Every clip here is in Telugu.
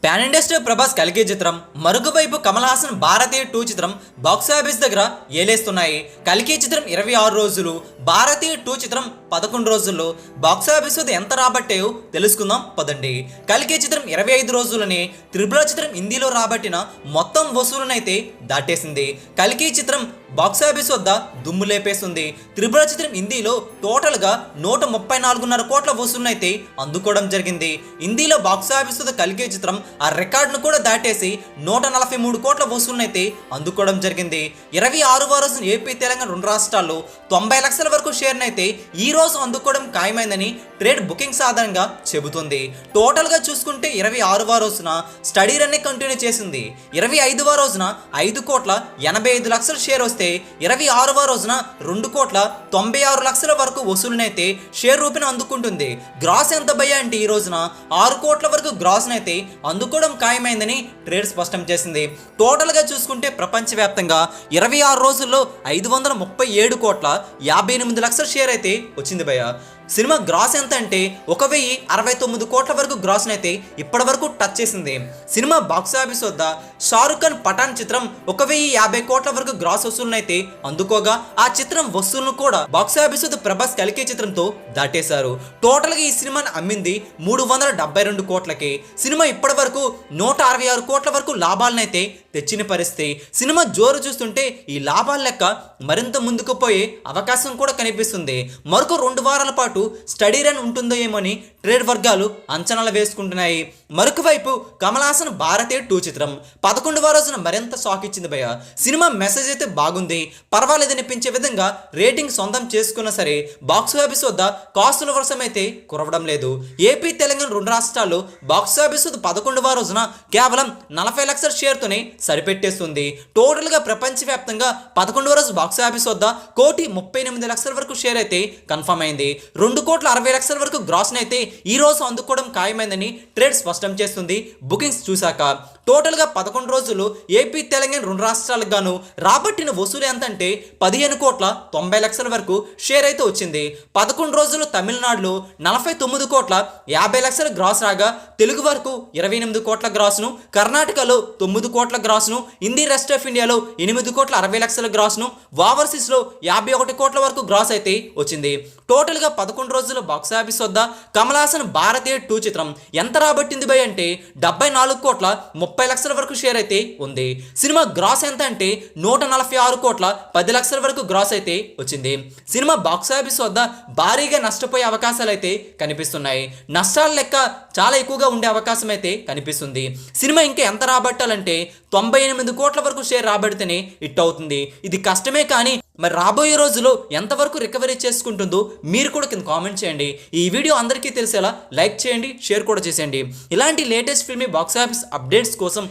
పాన్ ఇండియా స్టార్ ప్రభాస్ కల్కి చిత్రం, మరొకవైపు కమల్ హాసన్ భారతీయ 2 చిత్రం బాక్సాఫీస్ దగ్గర ఏలేస్తున్నాయి. కల్కి చిత్రం 26 రోజులు, భారతీయ 2 చిత్రం 11 రోజుల్లో బాక్సాఫీస్ వద్ద ఎంత రాబట్టాయో తెలుసుకుందాం పదండి. కల్కి చిత్రం 25 రోజులని త్రిబుల్ ఆర్ చిత్రం హిందీలో రాబట్టిన మొత్తం వసూలునైతే దాటేసింది. కల్కి చిత్రం బాక్సాఫీస్ వద్ద దుమ్ము లేపేస్తుంది. త్రిబుల్ ఆర్ చిత్రం హిందీలో టోటల్గా 134.5 కోట్ల వసూలునైతే అందుకోవడం జరిగింది. హిందీలో బాక్సాఫీస్ వద్ద కల్కి చిత్రం ఆ రికార్డును కూడా దాటేసి 143 కోట్ల వసూలునైతే అందుకోవడం జరిగింది. 26వ రోజున ఏపీ తెలంగాణ 2 రాష్ట్రాల్లో 90 లక్షల వరకు షేర్నైతే ఈ రోజు అందుకోవడం ఖాయమైందని ట్రేడ్ బుకింగ్స్ ఆధారంగా చెబుతుంది. టోటల్గా చూసుకుంటే 26వ రోజున స్టడీ రన్ కంటిన్యూ చేసింది. 25వ రోజున 5 కోట్ల 85 లక్షల షేర్ వస్తే 26వ రోజున 2 కోట్ల 96 లక్షల వరకు వసూలునైతే షేర్ రూపీన అందుకుంటుంది. గ్రాస్ ఎంత భయ్యా అంటే ఈ రోజున 6 కోట్ల వరకు గ్రాస్ నైతే అందుకోవడం ఖాయమైందని ట్రేడ్ స్పష్టం చేసింది. టోటల్గా చూసుకుంటే ప్రపంచవ్యాప్తంగా 26 రోజుల్లో 537 కోట్ల 58 లక్షల షేర్ అయితే వచ్చింది భయ్యా. సినిమా గ్రాస్ ఎంత అంటే 1069 కోట్ల వరకు గ్రాస్ అయితే ఇప్పటి వరకు టచ్ చేసింది. సినిమా బాక్సాఫీస్ వద్ద షారుఖ్ ఖాన్ పఠాన్ చిత్రం 1050 కోట్ల వరకు గ్రాస్ వసూలునైతే అందుకోగా ఆ చిత్రం వసూలును కూడా బాక్సాఫీస్ వద్ద ప్రభాస్ కల్కి చిత్రంతో దాటేశారు. టోటల్గా ఈ సినిమాని అమ్మింది 372 కోట్లకి. సినిమా ఇప్పటి వరకు 166 కోట్ల వరకు లాభాలనైతే తెచ్చిన పరిస్థితి. సినిమా జోరు చూస్తుంటే ఈ లాభాల లెక్క మరింత ముందుకు పోయే అవకాశం కూడా కనిపిస్తుంది. మరొక 2 వారాల పాటు స్టడీ రన్ ఉంటుందో ఏమని ట్రేడ్ వర్గాలు అంచనాలు వేసుకుంటున్నాయి. మరొక వైపు కమల్ హాసన్ భారతీయ 2 చిత్రం 11వ రోజున మరింత షాక్ ఇచ్చింది భయ్య. సినిమా మెసేజ్ అయితే బాగుంది, పర్వాలేదనిపించే విధంగా రేటింగ్ సొంతం చేసుకున్నా సరే బాక్సాఫీస్ వద్ద కాసుల వర్షం అయితే కురవడం లేదు. ఏపీ తెలంగాణ 2 రాష్ట్రాల్లో బాక్సాఫీస్ వద్ద 11వ రోజున కేవలం 40 లక్షల షేర్తోనే సరిపెట్టేస్తుంది. టోటల్గా ప్రపంచవ్యాప్తంగా 11వ రోజు బాక్సాఫీస్ వద్ద 1,38 లక్షల వరకు షేర్ అయితే కన్ఫర్మ్ అయింది. 2,60 లక్షల వరకు గ్రాస్ అయితే ఈ రోజు అందుకోవడం ఖాయమైందని ట్రేడ్ స్పష్టం చేస్తుంది. బుకింగ్స్ చూశాక టోటల్గా 11 రోజులు ఏపీ తెలంగాణ 2 రాష్ట్రాలకు గాను రాబట్టిన వసూలు ఎంత అంటే 15 కోట్ల 90 లక్షల వరకు షేర్ అయితే వచ్చింది. 11 రోజులు తమిళనాడులో 49 కోట్ల 50 లక్షల గ్రాస్ రాగా తెలుగు వరకు 28 కోట్ల గ్రాస్ను, కర్ణాటకలో 9 కోట్ల గ్రాస్ను, హిందీ రెస్ట్ ఆఫ్ ఇండియాలో 8 కోట్ల 60 లక్షల గ్రాస్ను, ఓవర్సీస్లో 51 కోట్ల వరకు గ్రాస్ అయితే వచ్చింది. టోటల్గా 11 రోజుల బాక్సాఫీస్ వద్ద కమల్ హాసన్ భారతీయ 2 చిత్రం ఎంత రాబట్టింది భయ్ అంటే 74 కోట్ల 30 లక్షల వరకు షేర్ అయితే ఉంది. సినిమా గ్రాస్ ఎంత అంటే 146 కోట్ల 10 లక్షల వరకు గ్రాస్ అయితే వచ్చింది. సినిమా బాక్సాఫీస్ వద్ద భారీగా నష్టపోయే అవకాశాలు అయితే కనిపిస్తున్నాయి. నష్టాల లెక్క చాలా ఎక్కువగా ఉండే అవకాశం అయితే కనిపిస్తుంది. సినిమా ఇంకా ఎంత రాబట్టాలంటే 98 కోట్ల వరకు షేర్ రాబడితేనే హిట్ అవుతుంది. ఇది కష్టమే కానీ మరి రాబోయే రోజుల్లో ఎంతవరకు రికవరీ చేసుకుంటుందో మీరు కూడా కింద కామెంట్ చేయండి. ఈ వీడియో అందరికీ తెలిసేలా లైక్ చేయండి, షేర్ కూడా చేసేయండి. ఇలాంటి లేటెస్ట్ ఫిల్మీ బాక్సాఫీస్ అప్డేట్స్ కోసం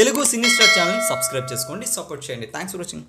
Telugu cine star channel subscribe చేసుకోండి, సపోర్ట్ చేయండి. Thanks for watching.